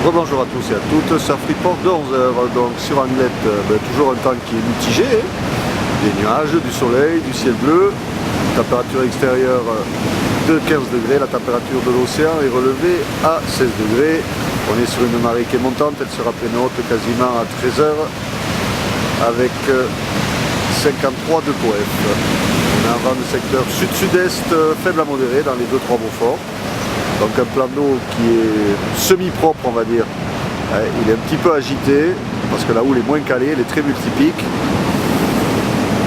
Rebonjour à tous et à toutes, Surf Report de 11h, donc sur Anglet, toujours un temps qui est mitigé, des nuages, du soleil, du ciel bleu, température extérieure de 15 degrés, la température de l'océan est relevée à 16 degrés, on est sur une marée qui est montante, elle sera pleine haute quasiment à 13h avec 53 de POF. On a un vent de secteur sud-sud-est faible à modéré dans les 2-3 Beaufort. Donc un plan d'eau qui est semi-propre, on va dire. Il est un petit peu agité parce que la houle est moins calée, elle est très multipique.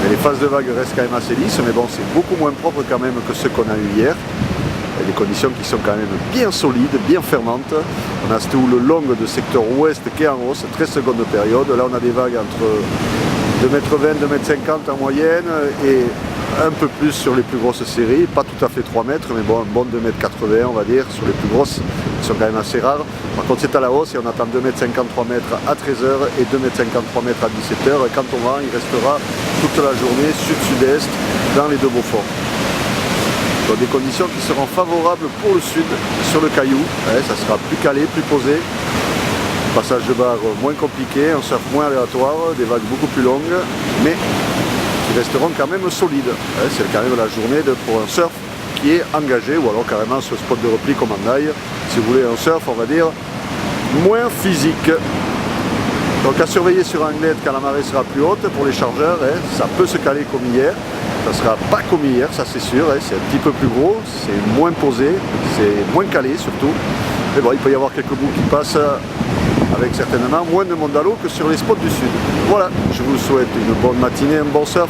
Mais les phases de vague restent quand même assez lisses, mais bon, c'est beaucoup moins propre quand même que ce qu'on a eu hier. Il y a des conditions qui sont quand même bien solides, bien fermantes. On a cette houle longue de secteur ouest qui est en hausse, 13 secondes de période. Là on a des vagues entre 2,20 m, 2,50 m en moyenne et un peu plus sur les plus grosses séries, pas tout à fait 3 mètres, mais bon, un bon 2,80 m on va dire, sur les plus grosses, qui sont quand même assez rares. Par contre c'est à la hausse et on attend 2,53 m à 13h et 2,53 m à 17h. Et quant au vent, il restera toute la journée sud-sud-est dans les deux Beauforts. Donc des conditions qui seront favorables pour le sud sur le caillou, ça sera plus calé, plus posé. Passage de barre moins compliqué, un surf moins aléatoire, des vagues beaucoup plus longues, mais qui resteront quand même solides. C'est quand même la journée pour un surf qui est engagé, ou alors carrément sur spot de repli comme en aille, si vous voulez un surf, on va dire, moins physique. Donc à surveiller sur Anglet quand la marée sera plus haute pour les chargeurs, ça peut se caler comme hier, ça sera pas comme hier, ça c'est sûr, c'est un petit peu plus gros, c'est moins posé, c'est moins calé surtout. Mais bon, il peut y avoir quelques bouts qui passent avec certainement moins de monde à l'eau que sur les spots du sud. Voilà, je vous souhaite une bonne matinée, un bon surf.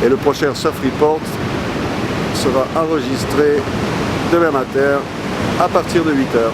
Et le prochain Surf Report sera enregistré demain matin à partir de 8h.